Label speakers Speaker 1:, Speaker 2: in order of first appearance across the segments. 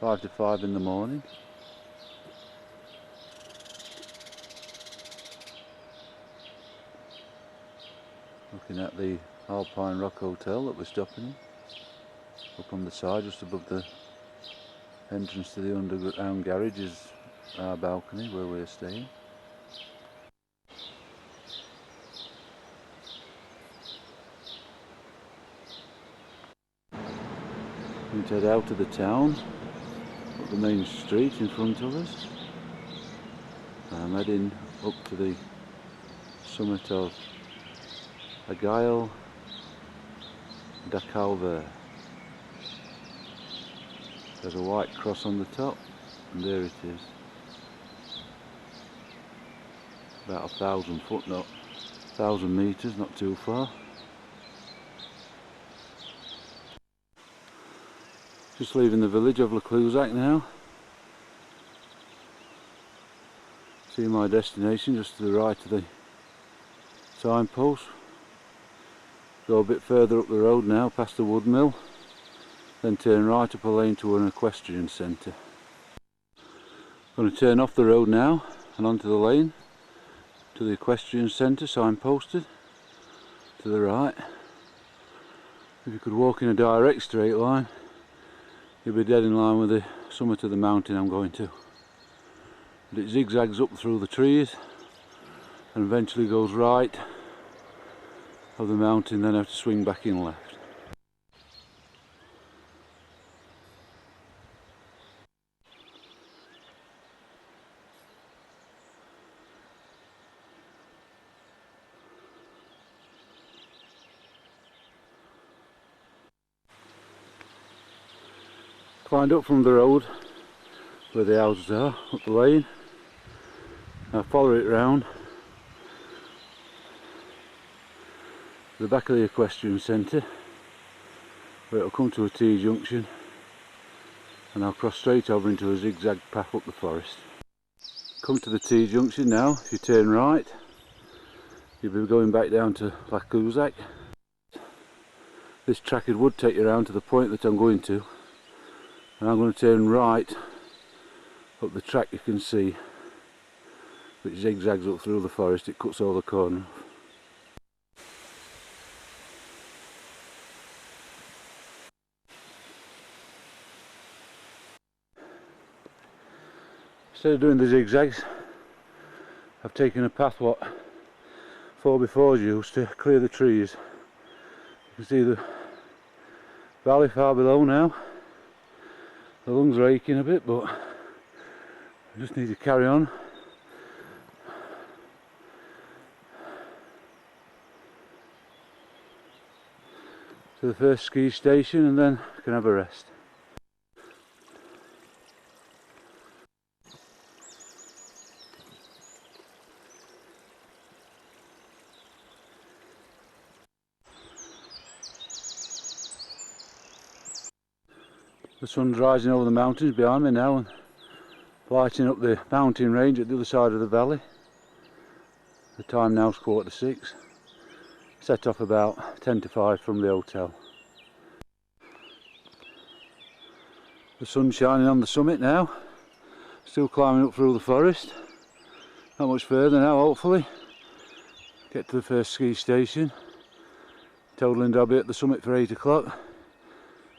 Speaker 1: 5 to 5 in the morning. Looking at the Alpine Rock Hotel that we're stopping in. Up on the side, just above the entrance to the underground garage, is our balcony where we're staying. We head out of the town, up the main street in front of us. I'm heading up to the summit of Agail da Calver. There's a white cross on the top, and there it is. About 1,000 foot, not 1,000 metres, not too far. Just leaving the village of Clusaz now. See my destination just to the right of the signpost. Go a bit further up the road now, past the wood mill. Then turn right up a lane to an equestrian centre. Going to turn off the road now and onto the lane to the equestrian centre, signposted to the right. If you could walk in a direct straight line, you'll be dead in line with the summit of the mountain I'm going to. But it zigzags up through the trees and eventually goes right of the mountain, then have to swing back in left. Climbed up from the road where the houses are, up the lane. Now follow it round to the back of the equestrian centre, where it'll come to a T-junction, and I'll cross straight over into a zigzag path up the forest. Come to the T-junction now. If you turn right, you'll be going back down to Clusaz. This track would take you around to the point that I'm going to. And I'm going to turn right up the track you can see, which zigzags up through the forest. It cuts all the corner off. Instead of doing the zigzags, I've taken a path what 4x4s used to clear the trees. You can see the valley far below now. The lungs are aching a bit, but I just need to carry on. To the first ski station, and then I can have a rest. The sun's rising over the mountains behind me now and lighting up the mountain range at the other side of the valley. The time now is 5:45. Set off about 10 to 5 from the hotel. The sun's shining on the summit now. Still climbing up through the forest. Not much further now, hopefully. Get to the first ski station. Totaling I'll be at the summit for 8 o'clock.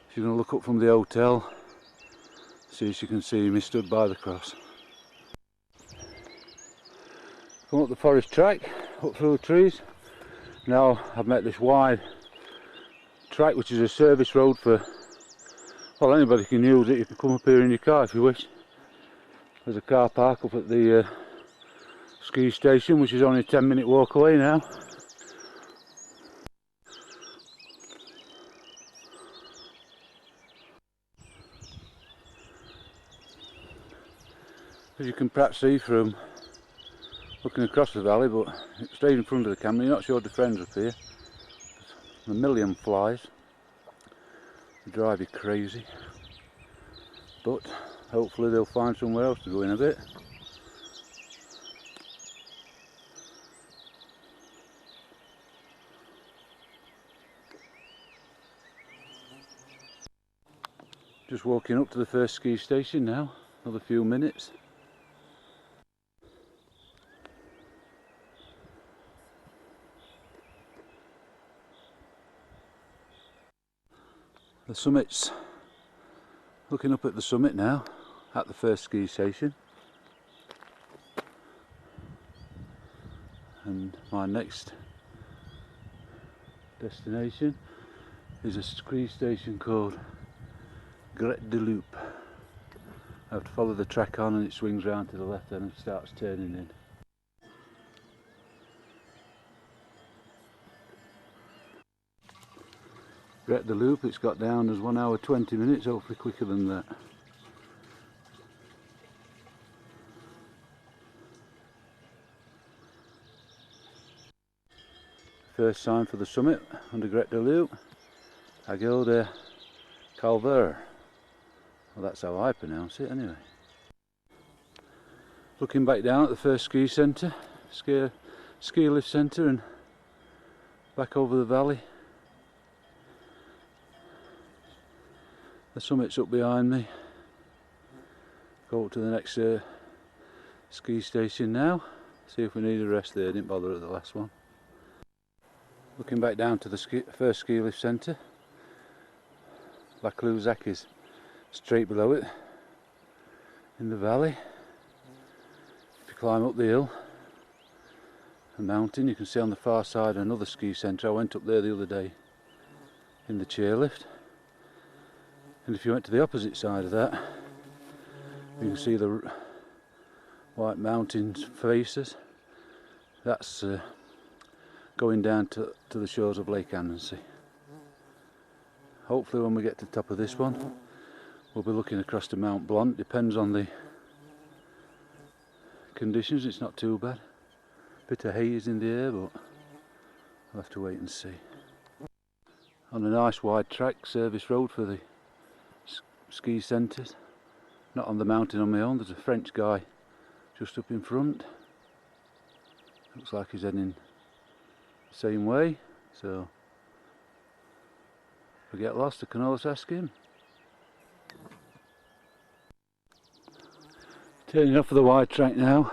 Speaker 1: She's going to look up from the hotel, see if she can see me stood by the cross. Come up the forest track, up through the trees. Now I've met this wide track, which is a service road for, well, anybody can use it. You can come up here in your car if you wish. There's a car park up at the ski station, which is only a 10-minute walk away now. As you can perhaps see from looking across the valley, but straight in front of the camera, you're not sure the friends up here. There's a million flies. They drive you crazy. But hopefully they'll find somewhere else to go in a bit. Just walking up to the first ski station now, another few minutes. The summit's, looking up at the summit now, at the first ski station. And my next destination is a ski station called Gret de Loop. I have to follow the track on and it swings round to the left and it starts turning in. Gret de Loop, it's got down as 1 hour 20 minutes, hopefully quicker than that. First sign for the summit under Gret de Loop, Aiguille de Calvaire. Well, that's how I pronounce it anyway. Looking back down at the first ski centre, ski lift centre, and back over the valley. The summit's up behind me. Go up to the next ski station now. See if we need a rest there, didn't bother at the last one. Looking back down to the first ski lift centre. Clusaz is straight below it in the valley. If you climb up the hill, a mountain, you can see on the far side another ski centre. I went up there the other day in the chairlift. And if you went to the opposite side of that, you can see the white mountains faces. That's going down to the shores of Lake Annecy. Hopefully when we get to the top of this one, we'll be looking across to Mount Blanc. Depends on the conditions, it's not too bad. Bit of haze in the air, but I'll have to wait and see. On a nice wide track, service road for the ski centres. Not on the mountain on my own, there's a French guy just up in front. Looks like he's heading the same way, so if I get lost I can always ask him. Turning off of the wide track now,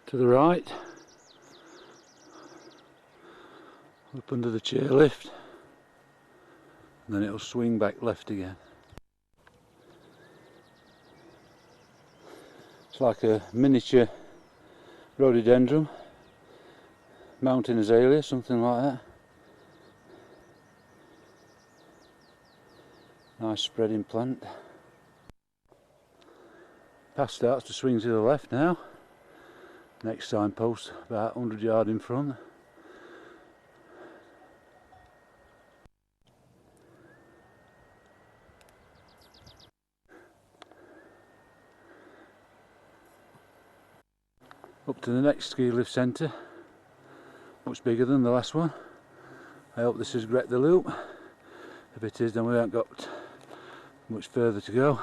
Speaker 1: to the right, up under the chairlift, and then it'll swing back left again. It's like a miniature rhododendron, mountain azalea, something like that. Nice spreading plant. Path starts to swing to the left now. Next signpost about 100 yards in front. Up to the next ski lift centre, much bigger than the last one. I hope this is Gret de Loop. If it is, then we haven't got much further to go.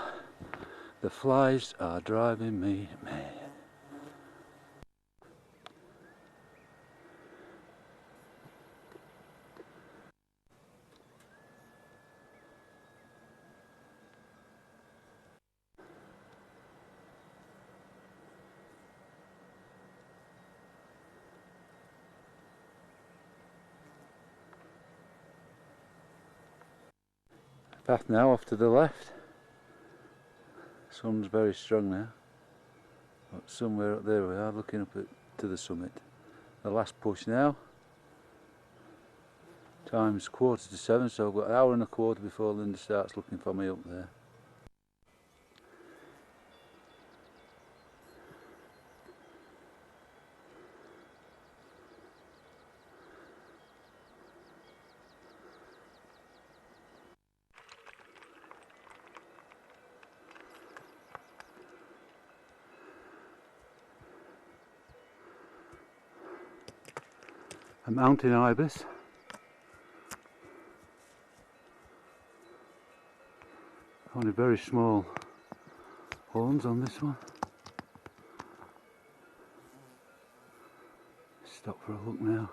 Speaker 1: The flies are driving me mad. Path now off to the left. Sun's very strong now. But somewhere up there we are, looking up to the summit. The last push now. Time's 6:45, so I've got an hour and a quarter before Linda starts looking for me up there. A mountain ibis. Only very small horns on this one. Stop for a look now.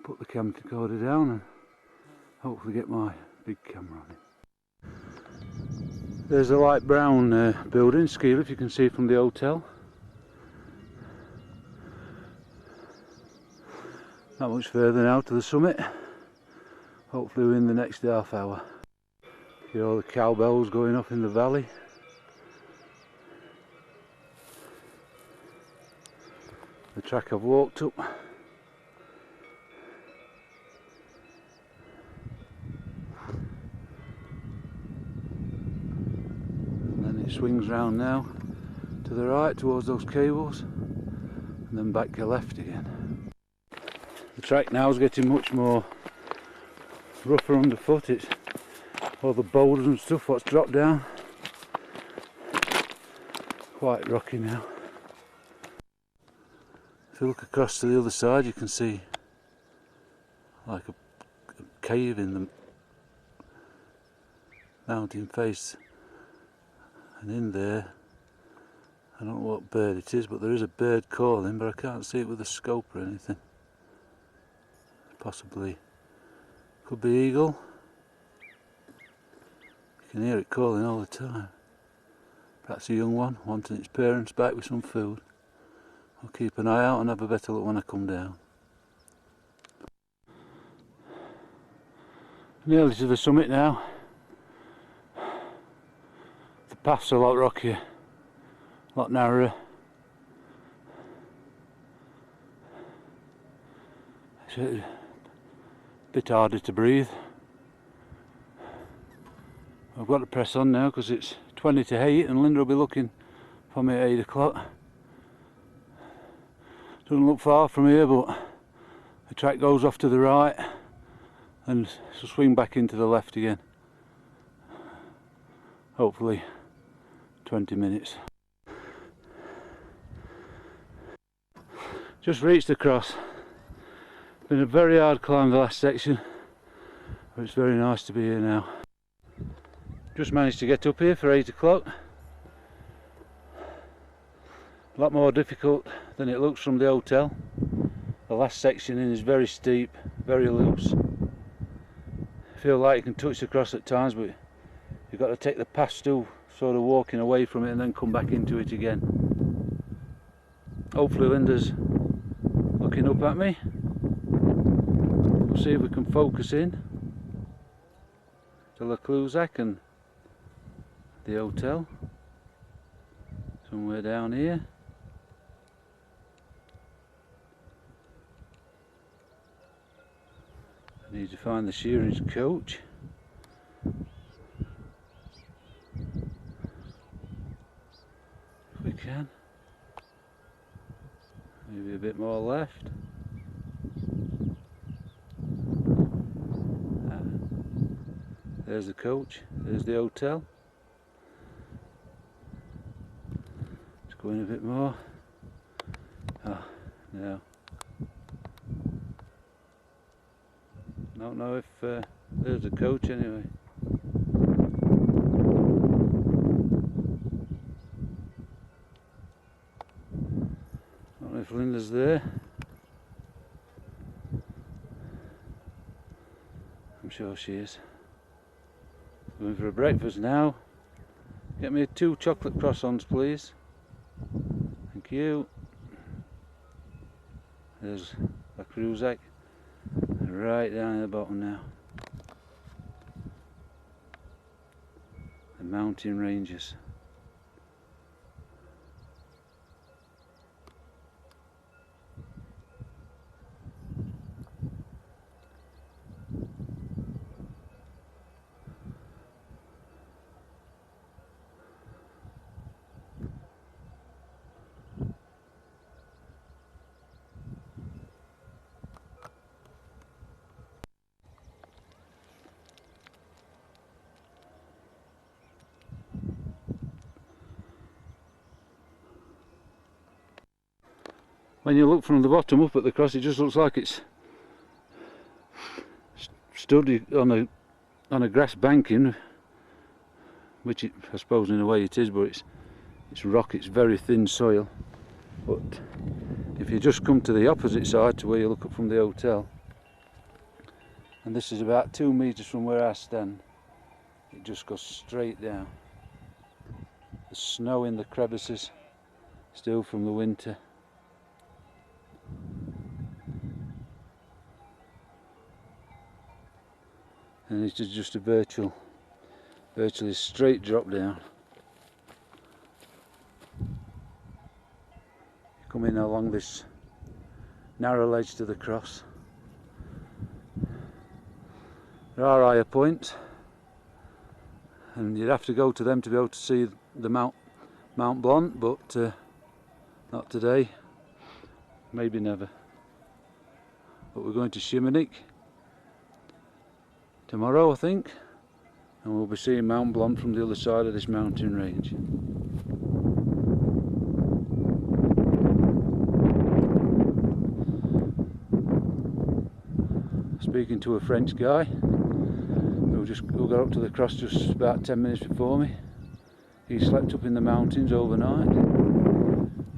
Speaker 1: put the camcorder down and hopefully get my big camera on it. There's a light brown building, ski lift, you can see from the hotel. Not much further now to the summit. Hopefully within the next half hour. Hear all the cowbells going off in the valley. The track I've walked up. And then it swings round now to the right towards those cables and then back to left again. The track now is getting much more rougher underfoot. It's all the boulders and stuff what's dropped down. Quite rocky now. If you look across to the other side you can see like a cave in the mountain face, and in there I don't know what bird it is, but there is a bird calling, but I can't see it with a scope or anything. Possibly could be eagle. You can hear it calling all the time. Perhaps a young one wanting its parents back with some food. I'll keep an eye out and have a better look when I come down. Nearly to the summit now. The path's a lot rockier, a lot narrower. It's a bit harder to breathe. I've got to press on now because it's 20 to 8 and Linda will be looking for me at 8 o'clock. Doesn't look far from here, but the track goes off to the right and she'll swing back into the left again. Hopefully 20 minutes. Just reached across. Been a very hard climb the last section, but it's very nice to be here now. Just managed to get up here for 8 o'clock. A lot more difficult than it looks from the hotel. The last section in is very steep, very loose. I feel like you can touch across at times, but you've got to take the path still sort of walking away from it and then come back into it again. Hopefully Linda's looking up at me. We'll see if we can focus in to Clusaz and the hotel. Somewhere down here. I need to find the shearer's coach. If we can. Maybe a bit more left. There's the coach, there's the hotel. Let's go in a bit more. Ah, no. Don't know if there's a coach anyway. Don't know if Linda's there. I'm sure she is. Going for a breakfast now. Get me 2 chocolate croissants please. Thank you. There's the Clusaz. Right down at the bottom now. The mountain ranges. When you look from the bottom up at the cross, it just looks like it's stood on a grass banking, which I suppose in a way it is, but it's rock, it's very thin soil. But if you just come to the opposite side to where you look up from the hotel, And this is about 2 metres from where I stand. It just goes straight down. The snow in the crevices, still from the winter. And it is just a virtually straight drop down. Coming along this narrow ledge to the cross. There are higher points, and you'd have to go to them to be able to see the Mount Blanc, but not today, maybe never. But we're going to Shimonik tomorrow, I think, and we'll be seeing Mount Blanc from the other side of this mountain range. Speaking to a French guy who got up to the cross just about 10 minutes before me. He slept up in the mountains overnight.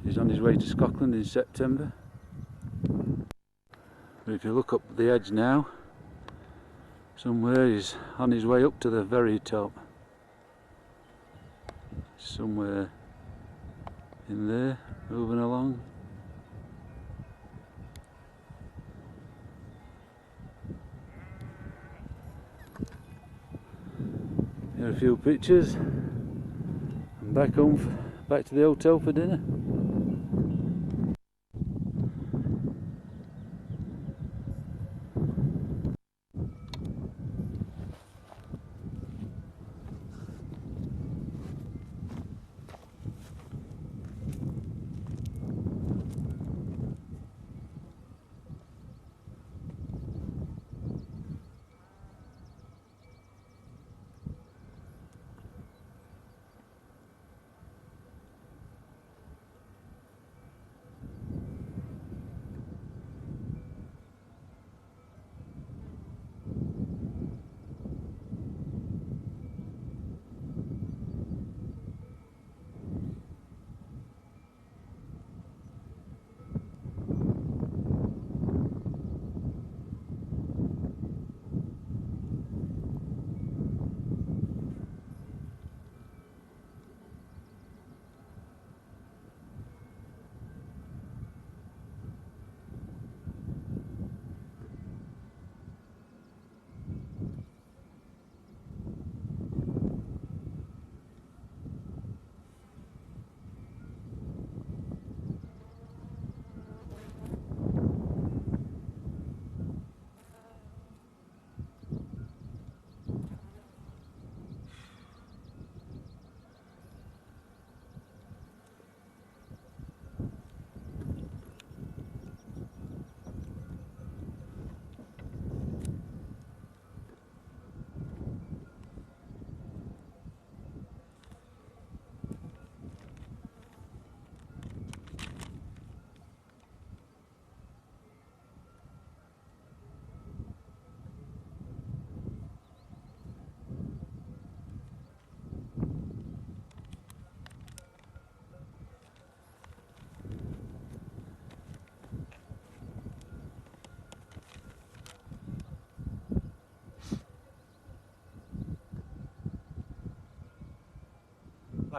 Speaker 1: He's on his way to Scotland in September. But if you look up the edge now, somewhere he's on his way up to the very top. Somewhere in there, moving along. Here are a few pictures. I'm back home, back to the hotel for dinner.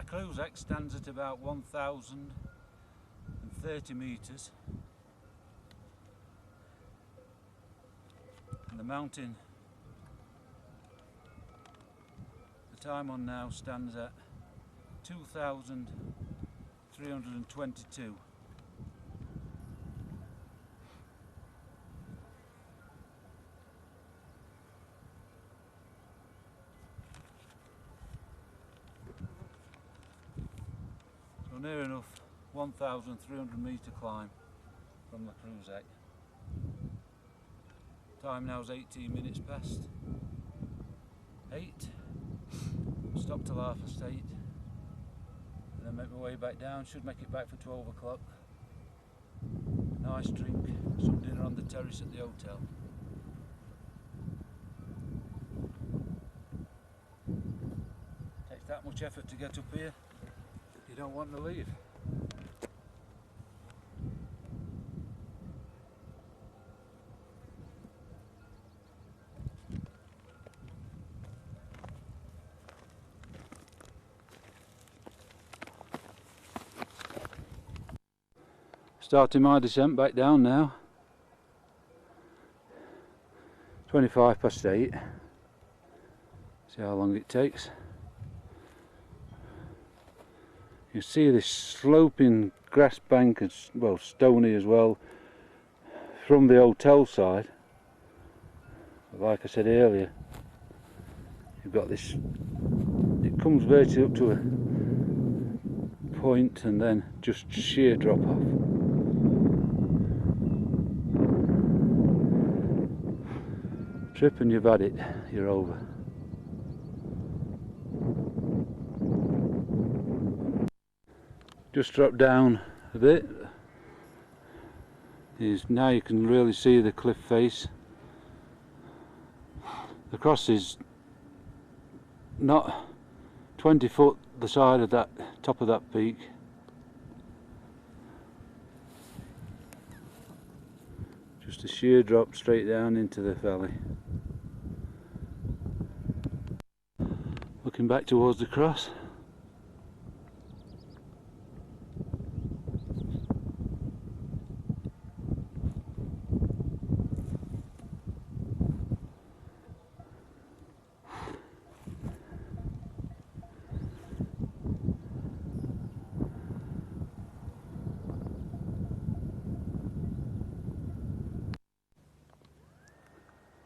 Speaker 1: Clusaz stands at about 1,030 metres, and the mountain that I'm on now stands at 2,322. So near enough 1,300 metre climb from the Clusaz. Time now is 18 minutes past 8. Stop till 8:30 and then make my way back down. Should make it back for 12 o'clock. Nice drink, some dinner on the terrace at the hotel. Takes that much effort to get up here, you don't want to leave. Starting my descent back down now. 8:25. See how long it takes. You see this sloping grass bank, and well, stony as well, from the hotel side. Like I said earlier, you've got this, it comes virtually up to a point and then just sheer drop off. Trip and you've had it, you're over. Just drop down a bit. Now you can really see the cliff face. The cross is not 20 foot the side of that top of that peak. Just a sheer drop straight down into the valley. Looking back towards the cross.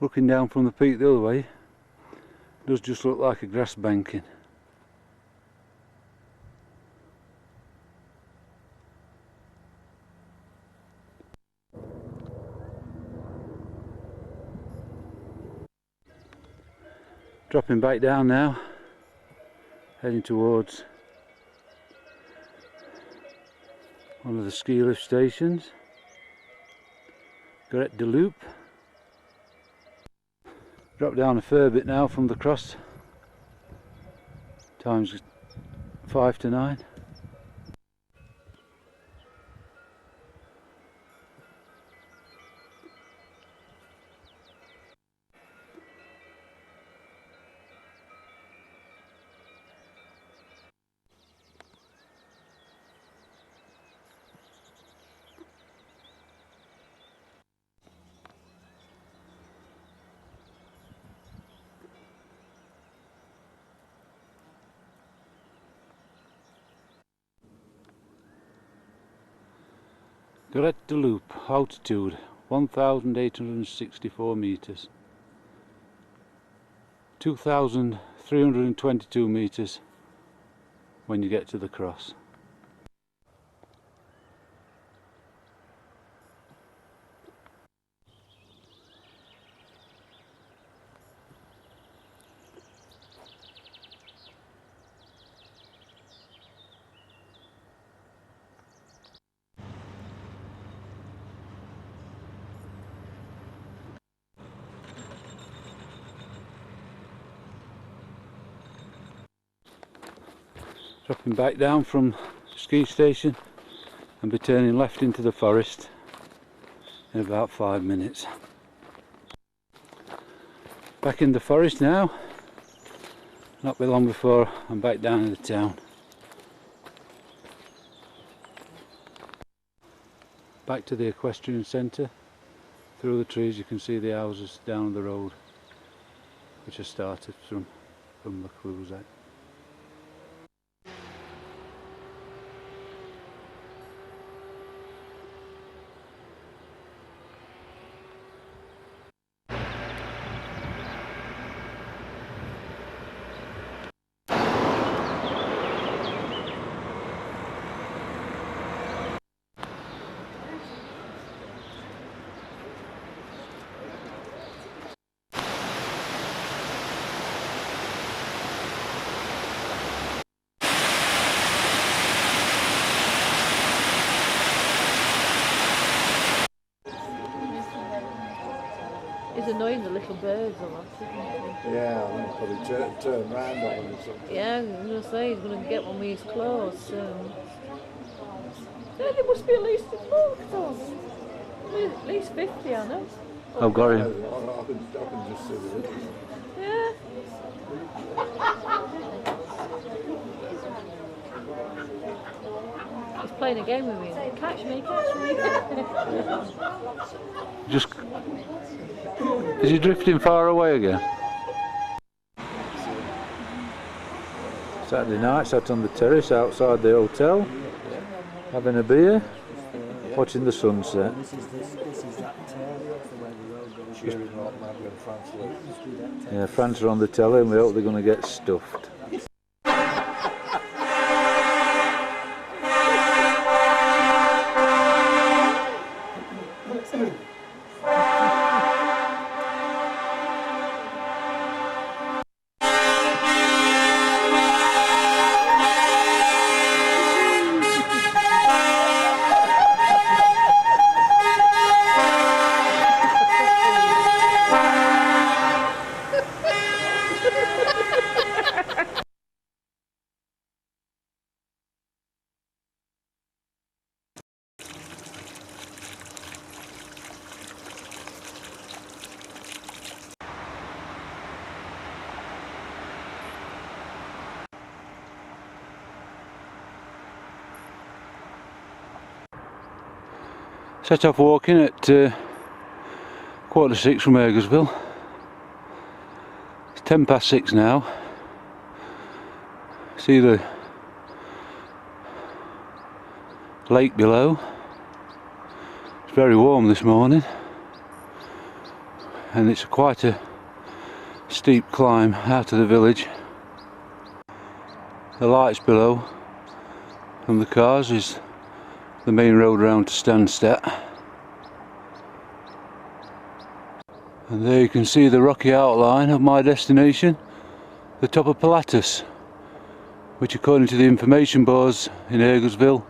Speaker 1: Looking down from the peak the other way, does just look like a grass banking. Dropping back down now, heading towards one of the ski lift stations, Garret de Loop. Drop down a fair bit now from the cross. Time's 5 to 9. Garret de Loop, altitude 1,864 meters, 2,322 meters when you get to the cross. Dropping back down from the ski station and be turning left into the forest in about 5 minutes. Back in the forest now, not be long before I'm back down in the town. Back to the equestrian centre. Through the trees you can see the houses down the road which are started from the Clusaz.
Speaker 2: It's annoying the little birds a lot, isn't it?
Speaker 3: Yeah, I think probably turn round on him or something.
Speaker 2: Yeah, I'm going to say he's going to get one with his claws soon. Yeah, there must be at least, look, at least 50, I know.
Speaker 1: I've got him.
Speaker 3: I can just see the little.
Speaker 2: Yeah. He's playing a game with me. Catch me, catch me.
Speaker 1: Just... Is he drifting far away again? Saturday night, sat on the terrace outside the hotel, having a beer, watching the sunset. Yeah, France are on the telly and we hope they're going to get stuffed. Set off walking at 6:15 from Eggersville. It's 6:10 now. See the lake below. It's very warm this morning and it's quite a steep climb out of the village. The lights below from the cars is the main road round to Stansted, and there you can see the rocky outline of my destination, the top of Pilatus, which according to the information boards in Eggersville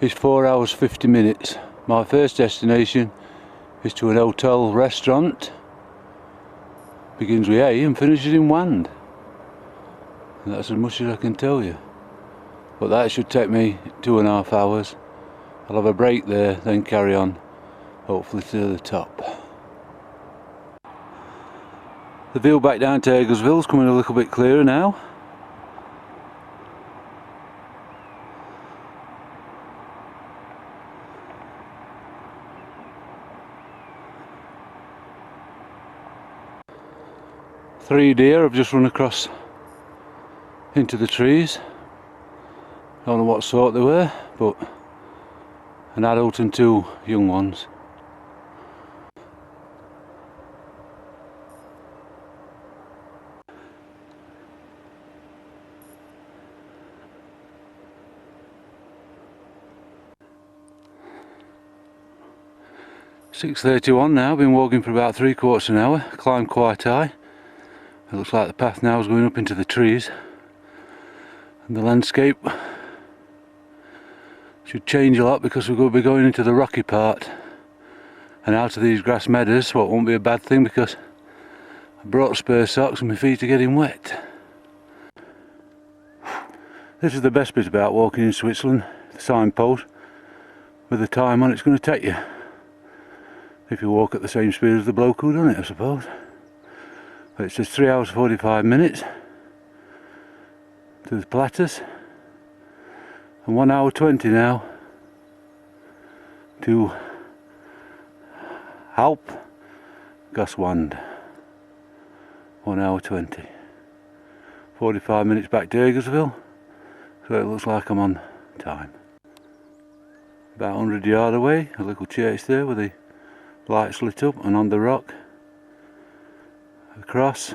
Speaker 1: is 4 hours 50 minutes. My first destination is to an hotel restaurant, begins with A and finishes in Wand, and that's as much as I can tell you. But that should take me 2.5 hours. I'll have a break there, then carry on, hopefully to the top. The view back down to Eggersville is coming a little bit clearer now. Three deer have just run across into the trees. Don't know what sort they were, but an adult and 2 young ones. "6:31 now, been walking for about 3/4 of an hour, climbed quite high. It looks like the path now is going up into the trees, and the landscape should change a lot because we're going to be going into the rocky part and out of these grass meadows, what won't be a bad thing because I brought spare socks and my feet are getting wet. This is the best bit about walking in Switzerland, the signpost with the time on it's going to take you. If you walk at the same speed as the bloke who done it, I suppose. But it says 3 hours 45 minutes to the Pilatus, and 1 hour 20 now to Alps, Wand. 1 hour 20. 45 minutes back to Eggersville, so it looks like I'm on time. About 100 yards away, a little church there with the lights lit up, and on the rock a cross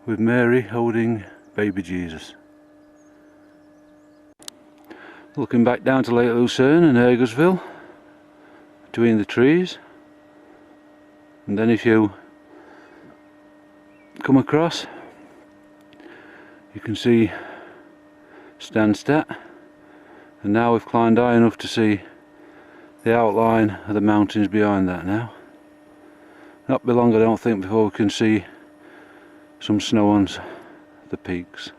Speaker 1: with Mary holding baby Jesus. Looking back down to Lake Lucerne and Eggersville, between the trees, and then if you come across you can see Stansted, and now we've climbed high enough to see the outline of the mountains behind that now. Not be long I don't think before we can see some snow on the peaks.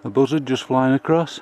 Speaker 1: A buzzard just flying across.